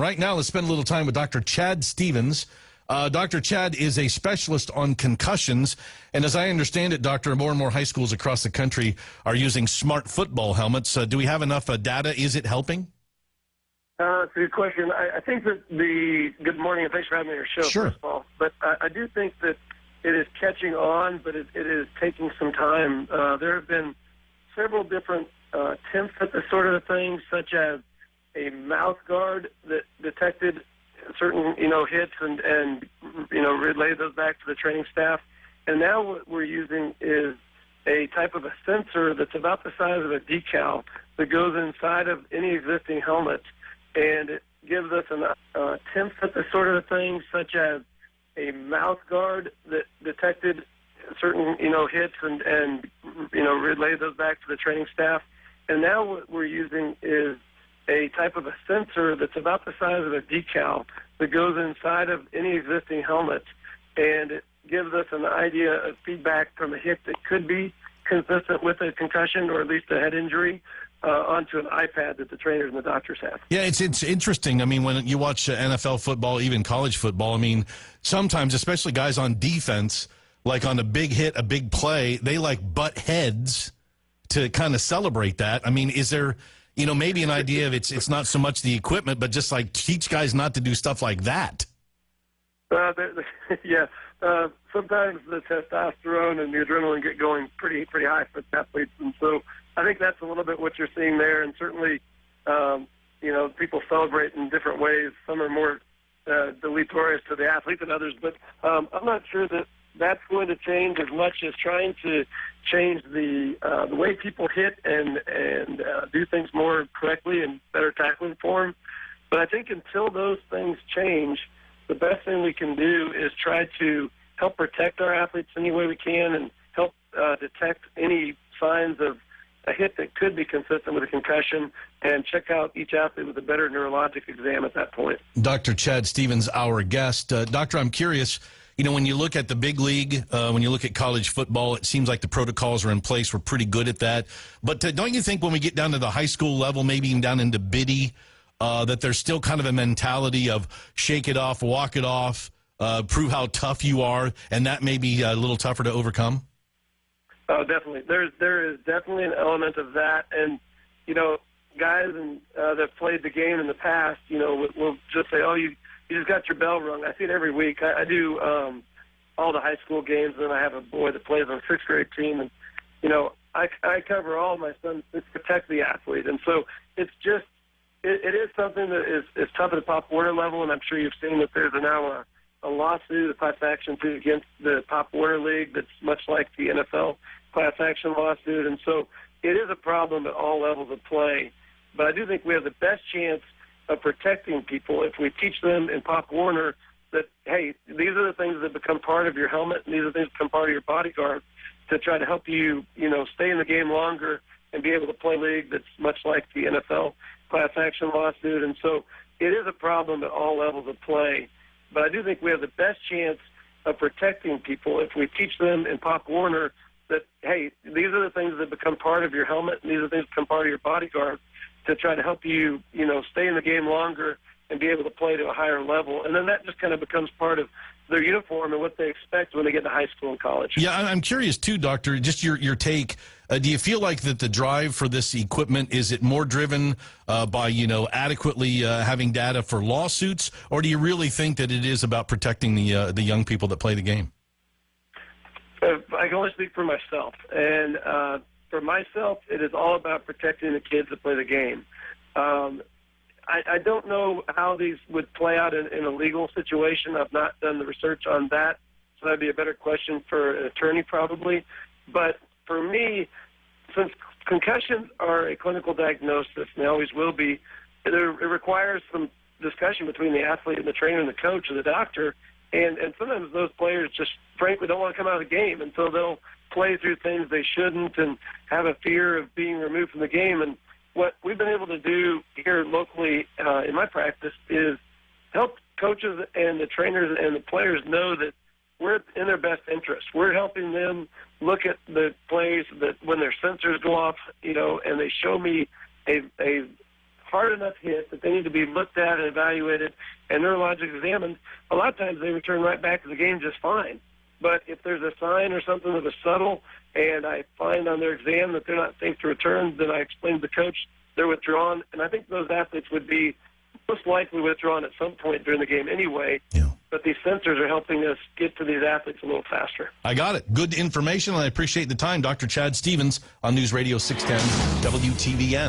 right now, let's spend a little time with Dr. Chad Stevens. Dr. Chad is a specialist on concussions, and as I understand it, Doctor, more and more high schools across the country are using smart football helmets. Do we have enough data? Is it helping? It's a good question. I think that good morning, and thanks for having me on your show, Sure. First of all. But I do think that it is catching on, but it is taking some time. There have been several different attempts at this sort of thing, such as a mouth guard that detected certain, hits and relayed those back to the training staff. And now what we're using is a type of a sensor that's about the size of a decal that goes inside of any existing helmet, and it gives us an attempts at this sort of thing, such as a mouth guard that detected certain, hits and relayed those back to the training staff. And now what we're using is a type of a sensor that's about the size of a decal that goes inside of any existing helmet, and it gives us an idea of feedback from a hit that could be consistent with a concussion or at least a head injury onto an iPad that the trainers and the doctors have. Yeah, it's interesting. I mean, when you watch NFL football, even college football, I mean, sometimes, especially guys on defense, like on a big hit, a big play, they butt heads to kind of celebrate that. I mean, is there, maybe an idea of it's not so much the equipment, but just teach guys not to do stuff like that? Yeah. Sometimes the testosterone and the adrenaline get going pretty high for athletes, and so I think that's a little bit what you're seeing there. And certainly, people celebrate in different ways. Some are more deleterious to the athlete than others, but I'm not sure that that's going to change as much as trying to change the way people hit and do things more correctly and better tackling form. But I think until those things change, the best thing we can do is try to help protect our athletes any way we can and help detect any signs of a hit that could be consistent with a concussion and check out each athlete with a better neurologic exam at that point. Dr. Chad Stevens, our guest. Doctor, I'm curious, when you look at the big league, when you look at college football, it seems like the protocols are in place. We're pretty good at that. But don't you think when we get down to the high school level, maybe even down into biddy, that there's still kind of a mentality of shake it off, walk it off, prove how tough you are, and that may be a little tougher to overcome? Oh, definitely. There is definitely an element of that. And, guys that played the game in the past, will just say, oh, you just got your bell rung. I see it every week. I do all the high school games, and then I have a boy that plays on a sixth grade team. And, I cover all of my sons to protect the athlete. And so it's just, it is something that is tough at the Pop Warner level, and I'm sure you've seen that there's now a lawsuit, a class action suit against the Pop Warner League that's much like the NFL class action lawsuit. And so it is a problem at all levels of play. But I do think we have the best chance of protecting people if we teach them in Pop Warner that, hey, these are the things that become part of your helmet, and these are the things that become part of your bodyguard to try to help you, stay in the game longer and be able to play a league that's much like the NFL class action lawsuit. And so it is a problem at all levels of play. But I do think we have the best chance of protecting people if we teach them in Pop Warner that, hey, these are the things that become part of your helmet, and these are the things that become part of your bodyguard to try to help you, stay in the game longer and be able to play to a higher level. And then that just kind of becomes part of their uniform and what they expect when they get to high school and college. Yeah, I'm curious too, Doctor, just your take. Do you feel like that the drive for this equipment, is it more driven by, adequately having data for lawsuits, or do you really think that it is about protecting the young people that play the game? I can only speak for myself. And for myself, it is all about protecting the kids that play the game. I don't know how these would play out in a legal situation. I've not done the research on that, so that'd be a better question for an attorney probably. But for me, since concussions are a clinical diagnosis, and they always will be, it requires some discussion between the athlete and the trainer and the coach or the doctor. And sometimes those players just frankly don't want to come out of the game, and so they'll play through things they shouldn't and have a fear of being removed from the game. And what we've been able to do here locally in my practice is help coaches and the trainers and the players know that we're in their best interest. We're helping them look at the plays that when their sensors go off, and they show me a hard enough hit that they need to be looked at and evaluated and neurologically examined, a lot of times they return right back to the game just fine. But if there's a sign or something that is subtle and I find on their exam that they're not safe to return, then I explain to the coach they're withdrawn. And I think those athletes would be most likely withdrawn at some point during the game anyway. Yeah. But these sensors are helping us get to these athletes a little faster. I got it. Good information, and I appreciate the time. Dr. Chad Stevens on News Radio 610 WTVN.